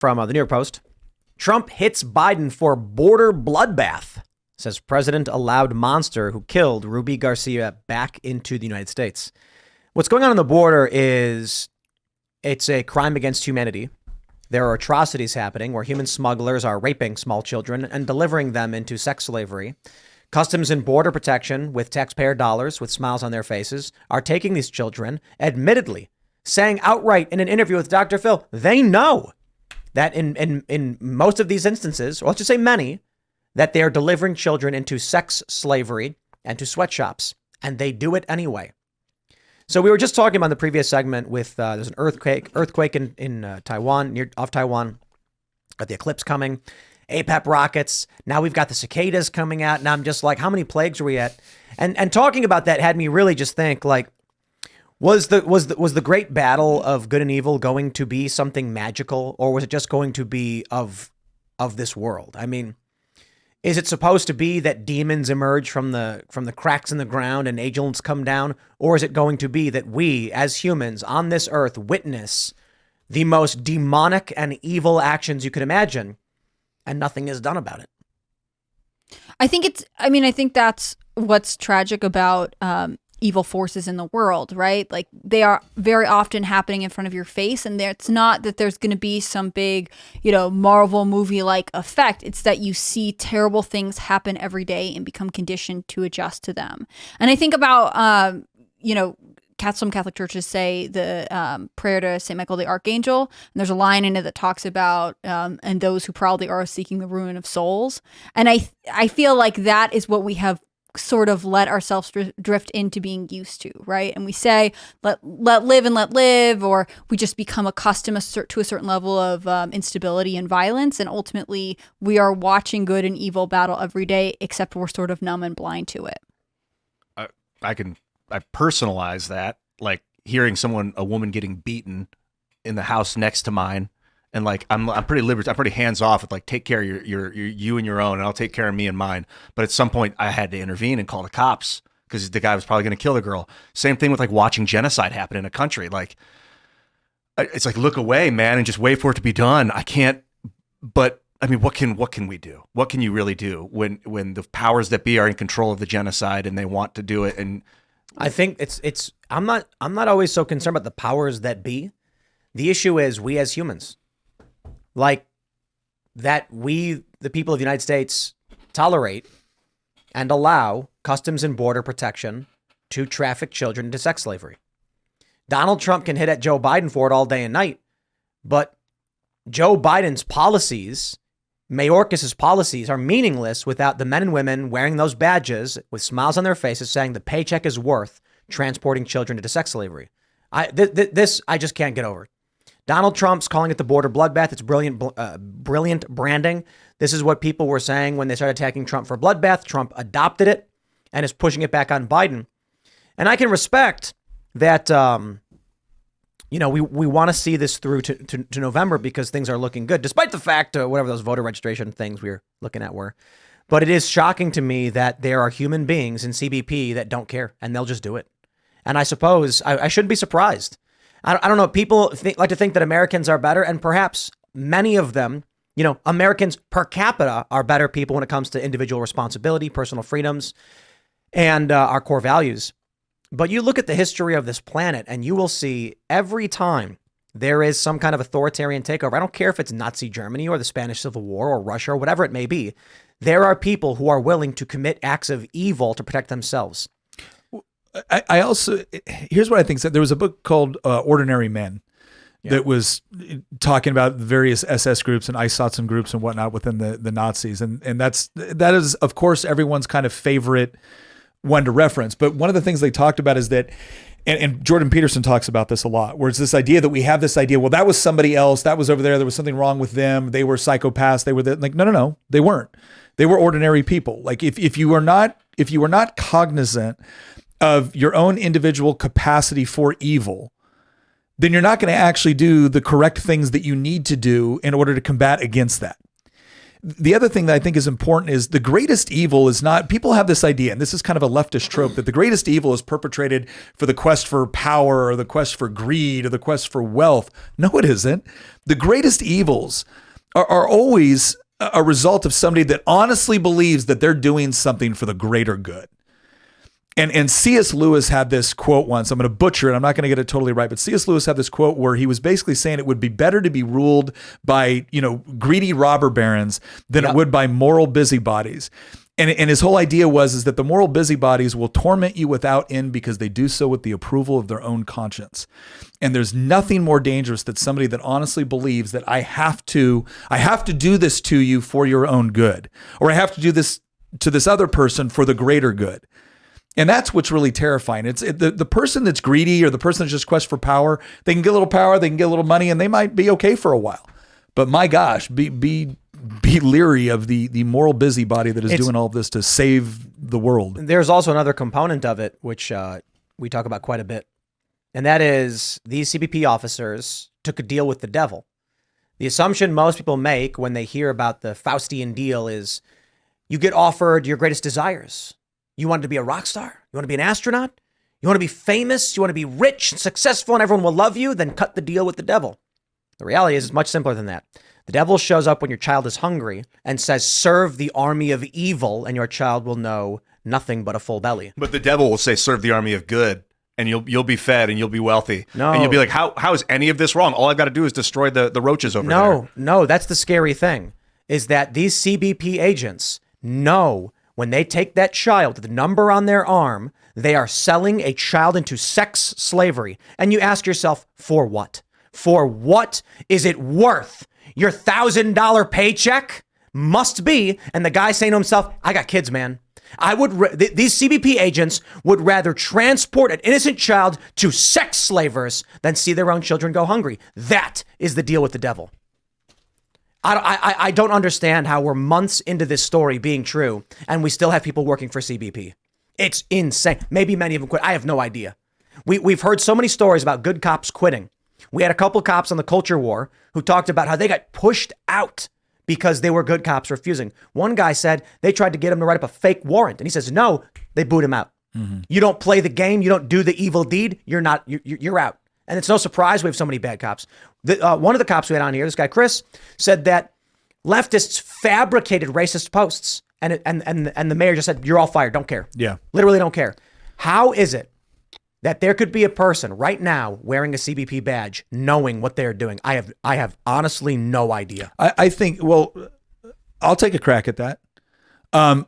from the New York Post. Trump hits Biden for border bloodbath, says president allowed monster who killed Ruby Garcia back into the United States. What's going on the border is it's a crime against humanity. There are atrocities happening where human smugglers are raping small children and delivering them into sex slavery. Customs and Border Protection, with taxpayer dollars, with smiles on their faces, are taking these children, admittedly, saying outright in an interview with Dr. Phil, they know that in most of these instances, or let's just say many, that they are delivering children into sex slavery and to sweatshops, and they do it anyway. So we were just talking about in the previous segment with there's an earthquake in Taiwan, off Taiwan, got the eclipse coming, APEP rockets. Now we've got the cicadas coming out. Now I'm just like, how many plagues are we at? And talking about that had me really just think, like, was the great battle of good and evil going to be something magical, or was it just going to be of this world? I mean, is it supposed to be that demons emerge from the cracks in the ground and angels come down? Or is it going to be that we as humans on this earth witness the most demonic and evil actions you could imagine and nothing is done about it? I think that's what's tragic about evil forces in the world, right? Like, they are very often happening in front of your face, and it's not that there's going to be some big, Marvel movie like effect. It's that you see terrible things happen every day and become conditioned to adjust to them. And I think about, some Catholic churches say the prayer to St. Michael the Archangel, and there's a line in it that talks about and those who proudly are seeking the ruin of souls. And I feel like that is what we have sort of let ourselves drift into being used to, right? And we say, let live and let live, or we just become accustomed to a certain level of instability and violence. And ultimately, we are watching good and evil battle every day, except we're sort of numb and blind to it. I personalize that, like hearing a woman getting beaten in the house next to mine. And like, I'm pretty hands off with like, take care of you and your own, and I'll take care of me and mine. But at some point I had to intervene and call the cops because the guy was probably going to kill the girl. Same thing with like watching genocide happen in a country. Like, it's like, look away, man, and just wait for it to be done. I can't, but I mean, what can we do? What can you really do when the powers that be are in control of the genocide and they want to do it? And I think I'm not always so concerned about the powers that be. The issue is we as humans. Like, that we, the people of the United States, tolerate and allow Customs and Border Protection to traffic children into sex slavery. Donald Trump can hit at Joe Biden for it all day and night, but Joe Biden's policies, Mayorkas's policies, are meaningless without the men and women wearing those badges with smiles on their faces saying the paycheck is worth transporting children into sex slavery. This I just can't get over. Donald Trump's calling it the border bloodbath. It's brilliant branding. This is what people were saying when they started attacking Trump for bloodbath. Trump adopted it and is pushing it back on Biden. And I can respect that, we want to see this through to November because things are looking good, despite the fact whatever those voter registration things we were looking at were. But it is shocking to me that there are human beings in CBP that don't care and they'll just do it. And I suppose I shouldn't be surprised. I don't know. People like to think that Americans are better, and perhaps many of them, Americans per capita are better people when it comes to individual responsibility, personal freedoms, and our core values. But you look at the history of this planet and you will see every time there is some kind of authoritarian takeover. I don't care if it's Nazi Germany or the Spanish Civil War or Russia or whatever it may be. There are people who are willing to commit acts of evil to protect themselves. I also, here's what I think. There was a book called Ordinary Men that was talking about the various SS groups and Einsatzen groups and whatnot within the Nazis. And that is, of course, everyone's kind of favorite one to reference. But one of the things they talked about is that, and Jordan Peterson talks about this a lot, where it's this idea that we have this idea, well, that was somebody else. That was over there. There was something wrong with them. They were psychopaths. They were like, no, they weren't. They were ordinary people. Like if you were not cognizant of your own individual capacity for evil, then you're not going to actually do the correct things that you need to do in order to combat against that. the other thing that I think is important is the greatest evil is not, people have this idea, and this is kind of a leftist trope, that the greatest evil is perpetrated for the quest for power or the quest for greed or the quest for wealth. No, it isn't. The greatest evils are always a result of somebody that honestly believes that they're doing something for the greater good. And C.S. Lewis had this quote once. I'm going to butcher it. I'm not going to get it totally right, but C.S. Lewis had this quote where he was basically saying it would be better to be ruled by, greedy robber barons than it would by moral busybodies. And his whole idea is that the moral busybodies will torment you without end because they do so with the approval of their own conscience. And there's nothing more dangerous than somebody that honestly believes that I have to do this to you for your own good, or I have to do this to this other person for the greater good. And that's what's really terrifying. It's the person that's greedy or the person that's just quest for power. They can get a little power, they can get a little money, and they might be okay for a while. But my gosh, be leery of the moral busybody that is doing all of this to save the world. There's also another component of it, which we talk about quite a bit. And that is these CBP officers took a deal with the devil. The assumption most people make when they hear about the Faustian deal is you get offered your greatest desires. You want to be a rock star? You want to be an astronaut? You want to be famous? You want to be rich and successful and everyone will love you? Then cut the deal with the devil. The reality is it's much simpler than that. The devil shows up when your child is hungry and says, serve the army of evil, and your child will know nothing but a full belly. But the devil will say, serve the army of good, and you'll be fed and you'll be wealthy. No. And you'll be like, how is any of this wrong? All I've got to do is destroy the roaches over there. No, that's the scary thing, is that these CBP agents know when they take that child, the number on their arm, they are selling a child into sex slavery. And you ask yourself, for what? For what is it worth? Your $1,000 paycheck must be. And the guy saying to himself, I got kids, man. These CBP agents would rather transport an innocent child to sex slavers than see their own children go hungry. That is the deal with the devil. I don't understand how we're months into this story being true and we still have people working for CBP. It's insane. Maybe many of them quit. I have no idea. We've heard so many stories about good cops quitting. We had a couple cops on the culture war who talked about how they got pushed out because they were good cops refusing. One guy said they tried to get him to write up a fake warrant. And he says, no, they boot him out. Mm-hmm. You don't play the game. You don't do the evil deed. You're out. And it's no surprise we have so many bad cops. One of the cops we had on here, this guy, Chris, said that leftists fabricated racist posts. And the mayor just said, you're all fired. Don't care. Yeah. Literally don't care. How is it that there could be a person right now wearing a CBP badge knowing what they're doing? I have honestly no idea. I think, well, I'll take a crack at that.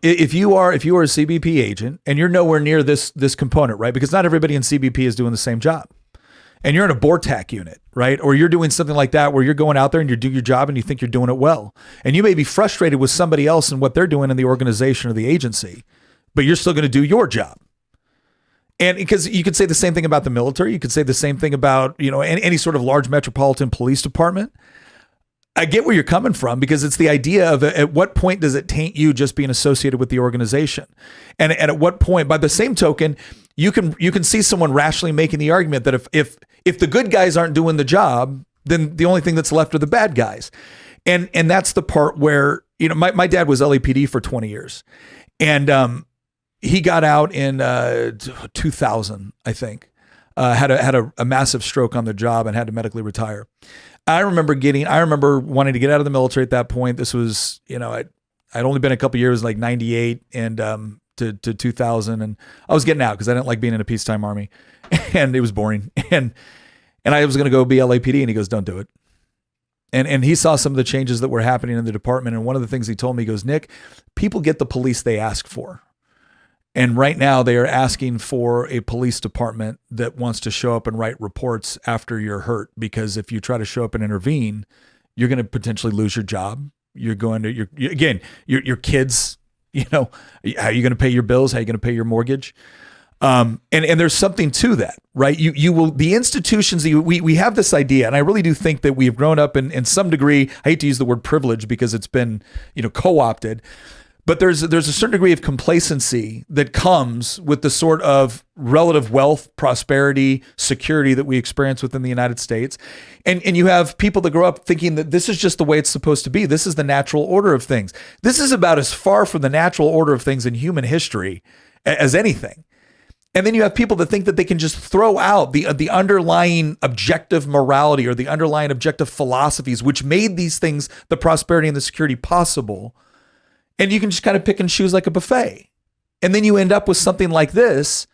If you are a CBP agent and you're nowhere near this component, right? Because not everybody in CBP is doing the same job. And you're in a BORTAC unit, right? Or you're doing something like that where you're going out there and you do your job and you think you're doing it well. And you may be frustrated with somebody else and what they're doing in the organization or the agency, but you're still going to do your job. And because you could say the same thing about the military, you could say the same thing about, any sort of large metropolitan police department. I get where you're coming from, because it's the idea of at what point does it taint you just being associated with the organization? And at what point, by the same token, you can see someone rationally making the argument that if the good guys aren't doing the job, then the only thing that's left are the bad guys. And that's the part where, my dad was LAPD for 20 years. And he got out in 2000, I think, had a massive stroke on the job and had to medically retire. I remember wanting to get out of the military at that point. This was, I'd only been a couple years, like 98 and to 2000. And I was getting out because I didn't like being in a peacetime army and it was boring. And I was going to go be LAPD, and he goes, don't do it. And he saw some of the changes that were happening in the department. And one of the things he told me, he goes, Nick, people get the police they ask for. And right now they are asking for a police department that wants to show up and write reports after you're hurt, because if you try to show up and intervene, you're going to potentially lose your job. You're going to, your kids, how are you going to pay your bills? How are you going to pay your mortgage? And there's something to that, right? You will, the institutions, we have this idea, and I really do think that we've grown up in some degree. I hate to use the word privilege because it's been, co-opted. But there's a certain degree of complacency that comes with the sort of relative wealth, prosperity, security that we experience within the United States. And you have people that grow up thinking that this is just the way it's supposed to be. This is the natural order of things. This is about as far from the natural order of things in human history as anything. And then you have people that think that they can just throw out the underlying objective morality or the underlying objective philosophies which made these things, the prosperity and the security, possible. And you can just kind of pick and choose like a buffet. And then you end up with something like this,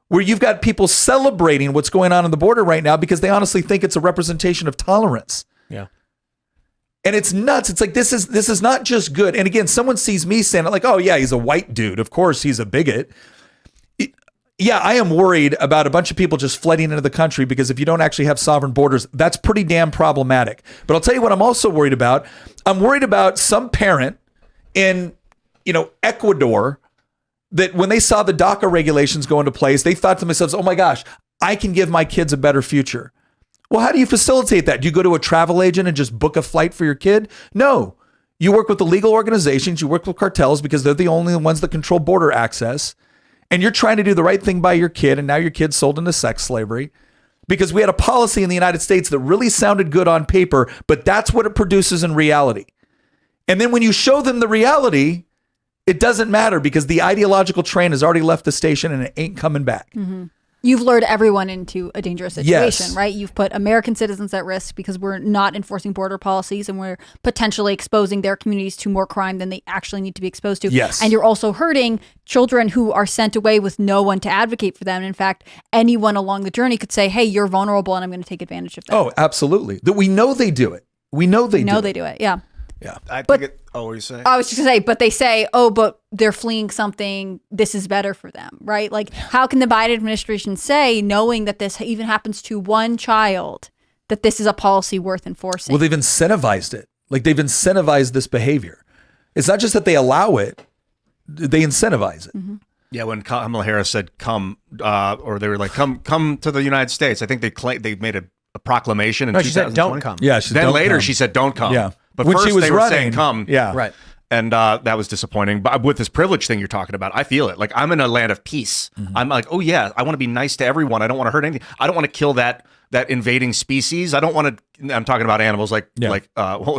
where you've got people celebrating what's going on the border right now because they honestly think it's a representation of tolerance. Yeah. And it's nuts. It's like, this is not just good. And again, someone sees me saying like, oh yeah, he's a white dude. Of course he's a bigot. Yeah, I am worried about a bunch of people just flooding into the country because if you don't actually have sovereign borders, that's pretty damn problematic. But I'll tell you what I'm also worried about. I'm worried about some parent in, Ecuador, that when they saw the DACA regulations go into place, they thought to themselves, oh my gosh, I can give my kids a better future. Well, how do you facilitate that? Do you go to a travel agent and just book a flight for your kid? No. You work with the legal organizations, you work with cartels because they're the only ones that control border access. And you're trying to do the right thing by your kid, and now your kid's sold into sex slavery. Because we had a policy in the United States that really sounded good on paper, but that's what it produces in reality. And then when you show them the reality, it doesn't matter because the ideological train has already left the station and it ain't coming back. Mm-hmm. You've lured everyone into a dangerous situation, Yes. right? You've put American citizens at risk because we're not enforcing border policies and we're potentially exposing their communities to more crime than they actually need to be exposed to. Yes. And you're also hurting children who are sent away with no one to advocate for them. And in fact, anyone along the journey could say, hey, you're vulnerable and I'm going to take advantage of that. Oh, absolutely. That we know they do it. We know they do it. Yeah. Yeah. What were you saying? I was just going to say, but they say, oh, but they're fleeing something. This is better for them, right? Like, how can the Biden administration say, knowing that this even happens to one child, that this is a policy worth enforcing? Well, they've incentivized it. Like they've incentivized this behavior. It's not just that they allow it, they incentivize it. Mm-hmm. Yeah, when Kamala Harris said come, or they were like, come to the United States, I think they made a proclamation in No, she said 2020. don't come. Yeah. She Then don't later come. she said don't come. Yeah. But When first she was they were running, saying come. Yeah. Right. And that was disappointing. But with this privilege thing you're talking about, I feel it. Like I'm in a land of peace. Mm-hmm. I'm like, oh yeah, I want to be nice to everyone. I don't want to hurt anything. I don't want to kill that invading species. I don't want to. I'm talking about animals like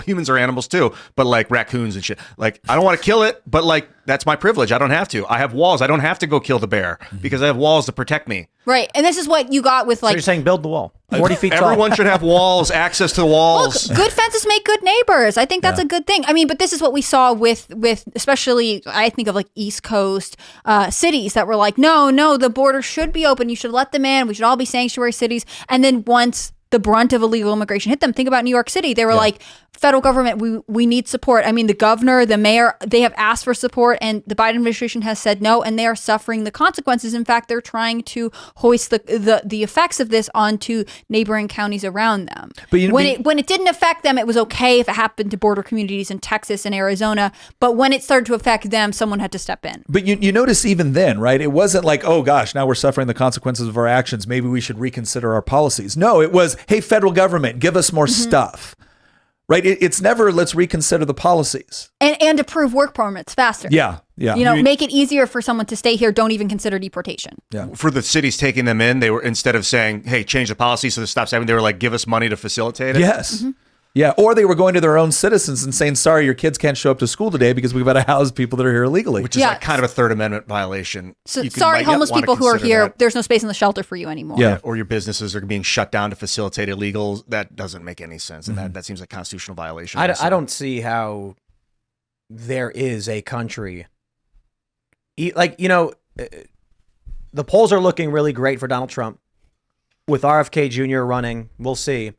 humans are animals too, but like raccoons and shit. Like I don't want to kill it, but like that's my privilege. I don't have to. I have walls. I don't have to go kill the bear because I have walls to protect me. Right. And this is what you got with So like, you're saying build the wall, 40 feet tall. Everyone should have walls, access to walls. look, good fences make good neighbors. I think that's a good thing. I mean, but this is what we saw with especially, I think of like East Coast cities that were like, no, the border should be open. You should let them in. We should all be sanctuary cities. And then once the brunt of illegal immigration hit them, think about New York City. They were like, federal government, we need support. I mean, the governor, the mayor, they have asked for support and the Biden administration has said no, and they are suffering the consequences. In fact, they're trying to hoist the effects of this onto neighboring counties around them. But when it didn't affect them, it was okay if it happened to border communities in Texas and Arizona. But when it started to affect them, someone had to step in. But you notice even then, right? It wasn't like, oh gosh, now we're suffering the consequences of our actions. Maybe we should reconsider our policies. No, it was, hey, federal government, give us more stuff. Right? It's never let's reconsider the policies. And approve work permits faster. Yeah. Make it easier for someone to stay here. Don't even consider deportation. Yeah. For the cities taking them in, they were, instead of saying, hey, change the policy so this stops happening, they were like, give us money to facilitate it. Yes. Yeah. Or they were going to their own citizens and saying, sorry, your kids can't show up to school today because we've got to house people that are here illegally. Which is like kind of a Third Amendment violation. So, You sorry, might homeless wanna people who are consider here, that. there's no space in the shelter for you anymore. Yeah. Or your businesses are being shut down to facilitate illegals. That doesn't make any sense. And that seems like constitutional violation. I don't see how there is a country the polls are looking really great for Donald Trump with RFK Jr. running. We'll see.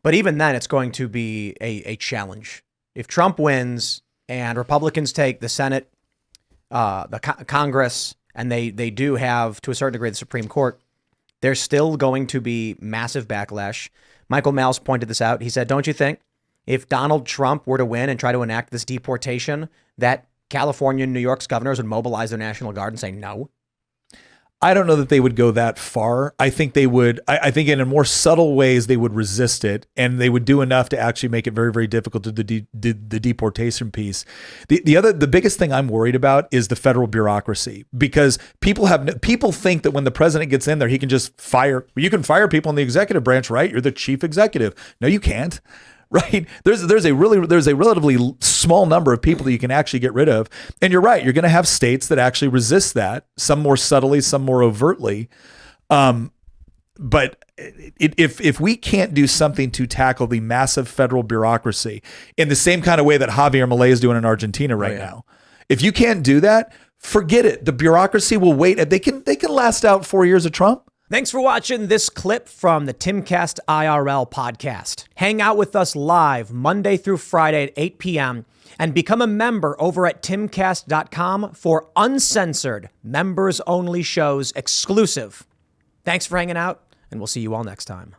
But even then, it's going to be a challenge. If Trump wins and Republicans take the Senate, the Congress, and they do have, to a certain degree, the Supreme Court, there's still going to be massive backlash. Michael Malice pointed this out. He said, don't you think if Donald Trump were to win and try to enact this deportation, that California and New York's governors would mobilize their National Guard and say no? I don't know that they would go that far. I think they would. I think in a more subtle ways they would resist it, and they would do enough to actually make it very, very difficult to do the deportation piece. The biggest thing I'm worried about is the federal bureaucracy, because people think that when the president gets in there, he can just fire. You can fire people in the executive branch, right? You're the chief executive. No, you can't. Right. There's a relatively small number of people that you can actually get rid of. And you're right. You're going to have states that actually resist that, some more subtly, some more overtly. But if we can't do something to tackle the massive federal bureaucracy in the same kind of way that Javier Milei is doing in Argentina right now, if you can't do that, forget it. The bureaucracy will wait. They can last out 4 years of Trump. Thanks for watching this clip from the Timcast IRL podcast. Hang out with us live Monday through Friday at 8 p.m. and become a member over at timcast.com for uncensored, members-only shows exclusive. Thanks for hanging out, and we'll see you all next time.